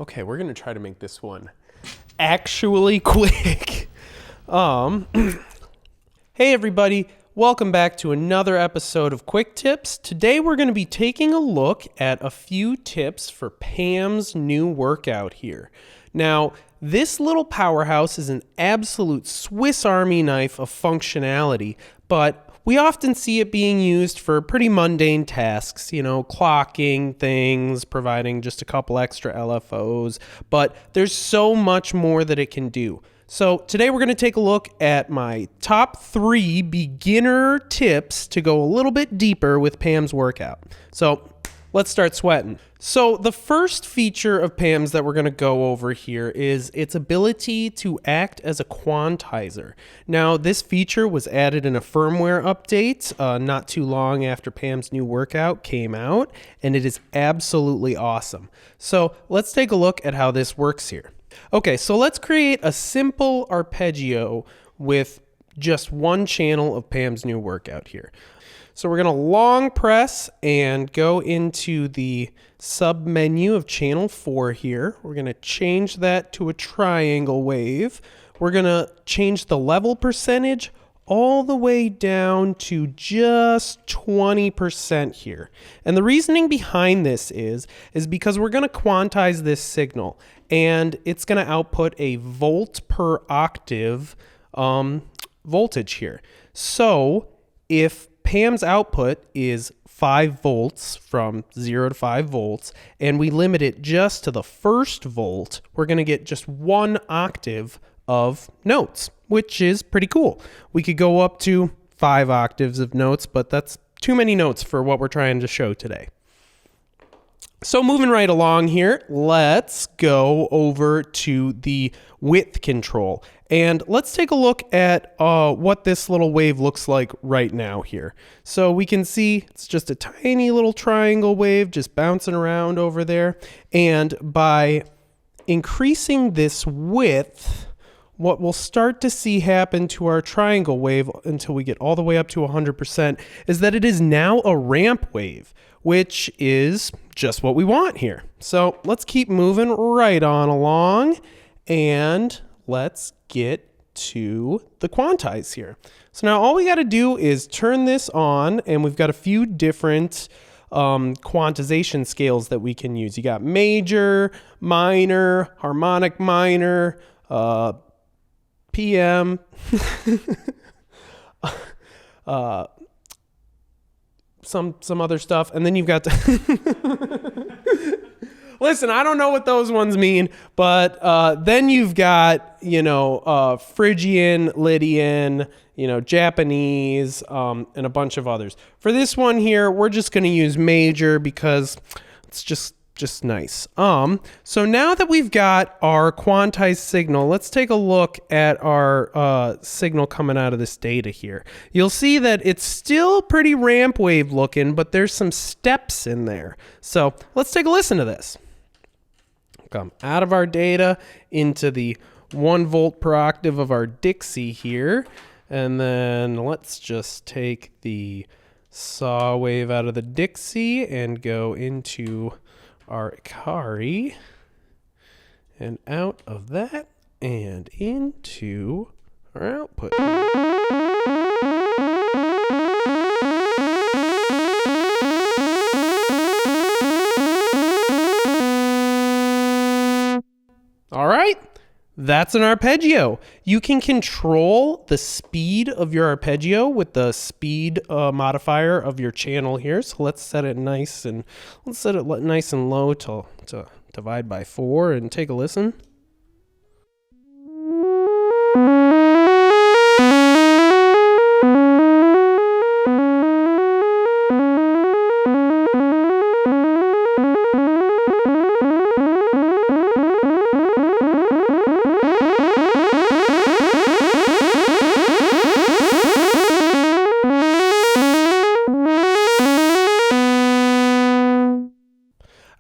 Okay, we're gonna try to make this one actually quick. Hey everybody, welcome back to another episode of Quick Tips. Today we're gonna be taking a look at a few tips for Pam's new workout here. Now, this little powerhouse is an absolute Swiss Army knife of functionality, but we often see it being used for pretty mundane tasks, clocking things, providing just a couple extra LFOs, but there's so much more that it can do. So today we're going to take a look at my top 3 beginner tips to go a little bit deeper with Pam's workout. So let's start sweating. So the first feature of Pam's that we're going to go over here is its ability to act as a quantizer. Now, this feature was added in a firmware update not too long after Pam's new workout came out, and it is absolutely awesome. So let's take a look at how this works here. Okay, so let's create a simple arpeggio with just one channel of Pam's new workout here. So we're going to long press and go into the sub menu of channel 4 here. We're going to change that to a triangle wave. We're going to change the level percentage all the way down to just 20% here. And the reasoning behind this is because we're going to quantize this signal, and it's going to output a volt per octave voltage here. So if Pam's output is 5 volts from 0 to 5 volts, and we limit it just to the first volt, we're going to get just 1 octave of notes, which is pretty cool. We could go up to 5 octaves of notes, but that's too many notes for what we're trying to show today. So moving right along here, let's go over to the width control. And let's take a look at what this little wave looks like right now here. So we can see it's just a tiny little triangle wave just bouncing around over there. And by increasing this width, what we'll start to see happen to our triangle wave until we get all the way up to 100% is that it is now a ramp wave, which is just what we want here. So let's keep moving right on along, and let's get to the quantize here. So now all we got to do is turn this on, and we've got a few different quantization scales that we can use. You got major, minor, harmonic minor, PM, some other stuff, and then you've got listen, I don't know what those ones mean, but then you've got Phrygian, Lydian, Japanese, and a bunch of others. For this one here, we're just going to use major because it's just nice. So now that we've got our quantized signal, let's take a look at our signal coming out of this data here. You'll see that it's still pretty ramp wave looking, but there's some steps in there. So let's take a listen to this. Come out of our data into the 1 volt per octave of our Dixie here. And then let's just take the saw wave out of the Dixie and go into our Ikari, and out of that and into our output. All right, that's an arpeggio. You can control the speed of your arpeggio with the speed modifier of your channel here. So let's set it nice and low to divide by 4 and take a listen.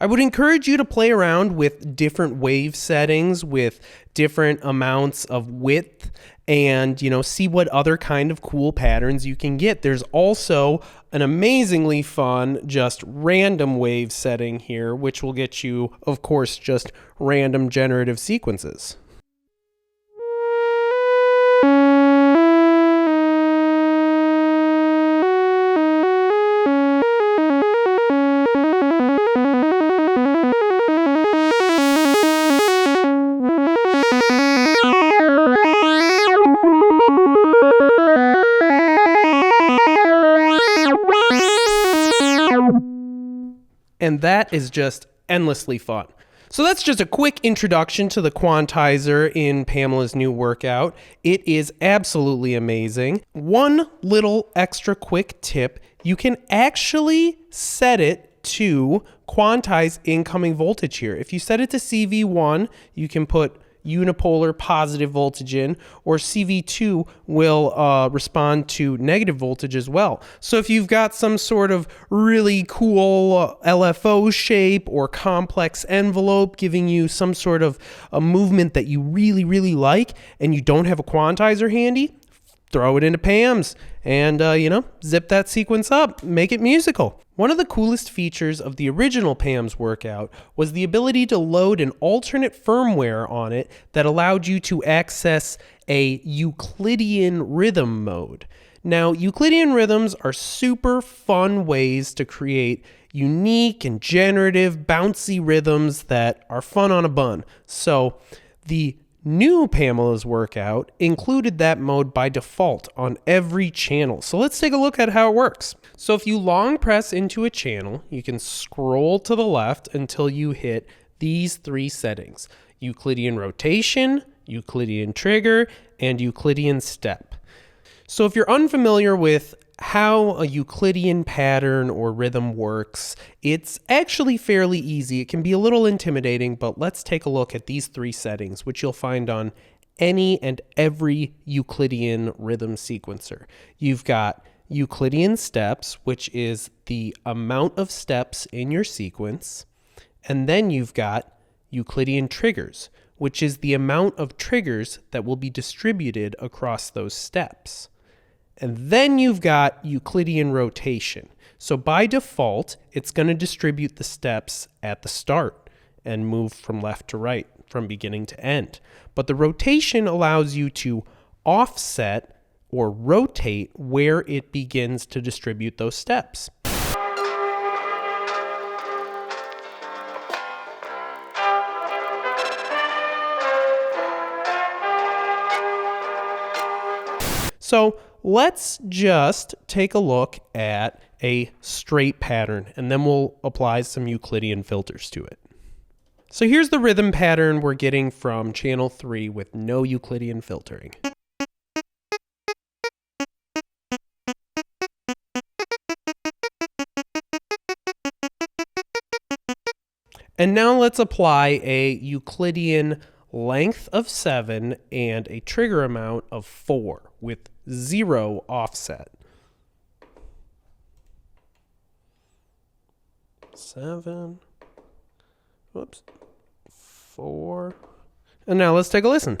I would encourage you to play around with different wave settings with different amounts of width and see what other kind of cool patterns you can get. There's also an amazingly fun just random wave setting here, which will get you, of course, just random generative sequences. And that is just endlessly fun. So that's just a quick introduction to the quantizer in Pamela's new workout. It is absolutely amazing. One little extra quick tip, you can actually set it to quantize incoming voltage here. If you set it to CV1, you can put unipolar positive voltage in, or CV2 will respond to negative voltage as well. So if you've got some sort of really cool LFO shape or complex envelope giving you some sort of a movement that you really, really like, and you don't have a quantizer handy, throw it into PAMS and, zip that sequence up, make it musical. One of the coolest features of the original PAMS workout was the ability to load an alternate firmware on it that allowed you to access a Euclidean rhythm mode. Now, Euclidean rhythms are super fun ways to create unique and generative, bouncy rhythms that are fun on a bun. So the new Pamela's workout included that mode by default on every channel. So let's take a look at how it works. So if you long press into a channel, you can scroll to the left until you hit these three settings: Euclidean rotation, Euclidean trigger, and Euclidean step. So if you're unfamiliar with how a Euclidean pattern or rhythm works, it's actually fairly easy. It can be a little intimidating, but let's take a look at these three settings, which you'll find on any and every Euclidean rhythm sequencer. You've got Euclidean steps, which is the amount of steps in your sequence. And then you've got Euclidean triggers, which is the amount of triggers that will be distributed across those steps. And then you've got Euclidean rotation. So by default, it's going to distribute the steps at the start and move from left to right, from beginning to end. But the rotation allows you to offset or rotate where it begins to distribute those steps. So let's just take a look at a straight pattern, and then we'll apply some Euclidean filters to it. So here's the rhythm pattern we're getting from channel 3 with no Euclidean filtering. And now let's apply a Euclidean length of 7 and a trigger amount of 4 with 0 offset. 7, whoops, 4, and now let's take a listen.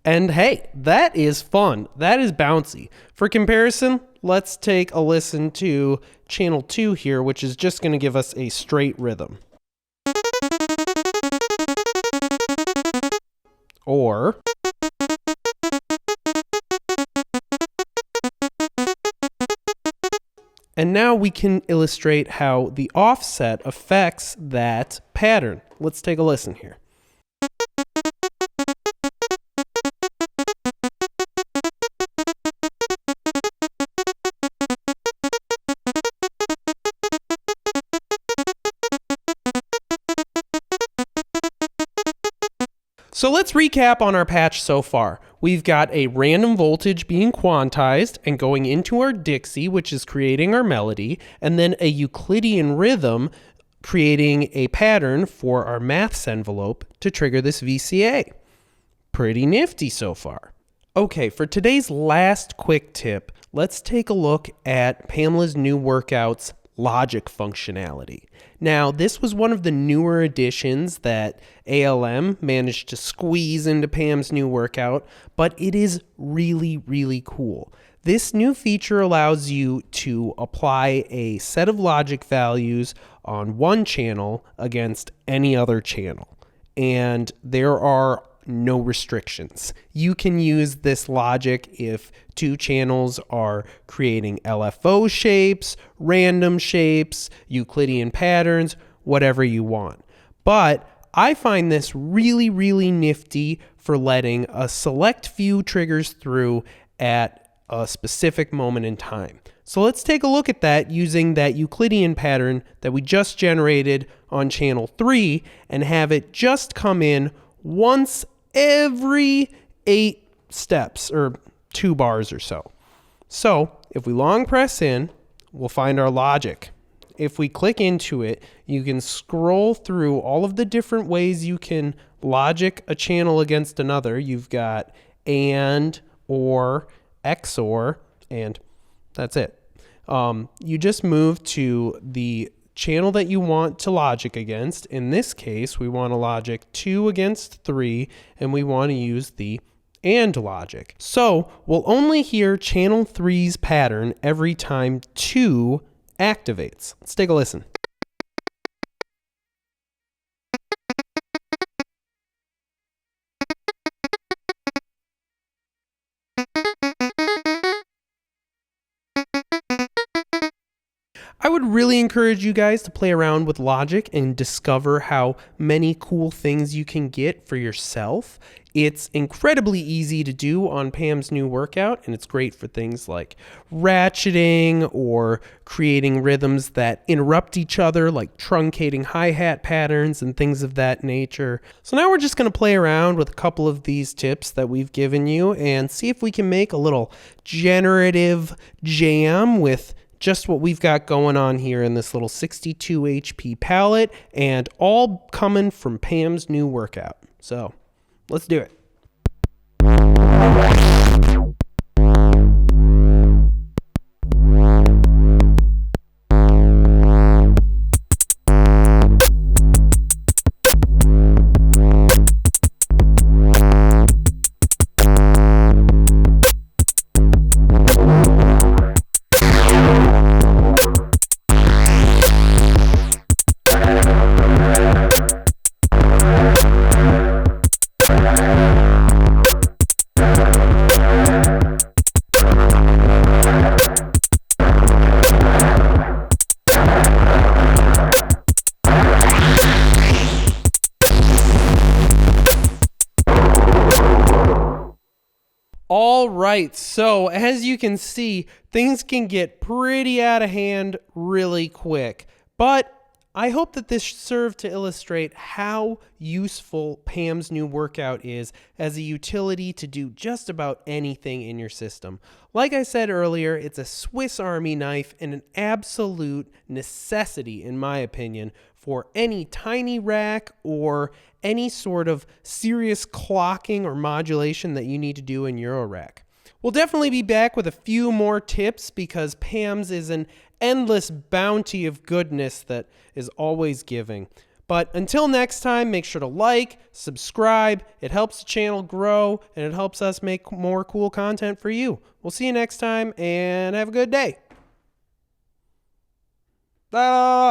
And hey, that is fun. That is bouncy. For comparison, let's take a listen to channel 2 here, which is just going to give us a straight rhythm. Or and now we can illustrate how the offset affects that pattern. Let's take a listen here. So let's recap on our patch so far. We've got a random voltage being quantized and going into our Dixie, which is creating our melody, and then a Euclidean rhythm creating a pattern for our maths envelope to trigger this VCA. Pretty nifty so far. Okay, for today's last quick tip, let's take a look at Pamela's new workout's logic functionality. Now, this was one of the newer additions that ALM managed to squeeze into Pam's new workout, but it is really, really cool. This new feature allows you to apply a set of logic values on one channel against any other channel, and there are no restrictions. You can use this logic if two channels are creating LFO shapes, random shapes, Euclidean patterns, whatever you want. But I find this really, really nifty for letting a select few triggers through at a specific moment in time. So let's take a look at that using that Euclidean pattern that we just generated on channel 3 and have it just come in once every 8 steps or 2 bars or so. So if we long press in, we'll find our logic. If we click into it, you can scroll through all of the different ways you can logic a channel against another. You've got AND, OR, XOR, and that's it. You just move to the channel that you want to logic against. In this case, we want to logic 2 against 3, and we want to use the AND logic. So we'll only hear channel 3's pattern every time 2 activates. Let's take a listen. I would really encourage you guys to play around with logic and discover how many cool things you can get for yourself. It's incredibly easy to do on Pam's new workout, and it's great for things like ratcheting or creating rhythms that interrupt each other, like truncating hi-hat patterns and things of that nature. So now we're just going to play around with a couple of these tips that we've given you and see if we can make a little generative jam with just what we've got going on here in this little 62 HP palette, and all coming from Pam's new workout. So let's do it. All right, so as you can see, things can get pretty out of hand really quick, but I hope that this served to illustrate how useful Pam's new workout is as a utility to do just about anything in your system. Like I said earlier, it's a Swiss Army knife and an absolute necessity, in my opinion, for any tiny rack or any sort of serious clocking or modulation that you need to do in Eurorack. We'll definitely be back with a few more tips because Pam's is an endless bounty of goodness that is always giving. But until next time, make sure to like, subscribe. It helps the channel grow and it helps us make more cool content for you. We'll see you next time and have a good day. Bye.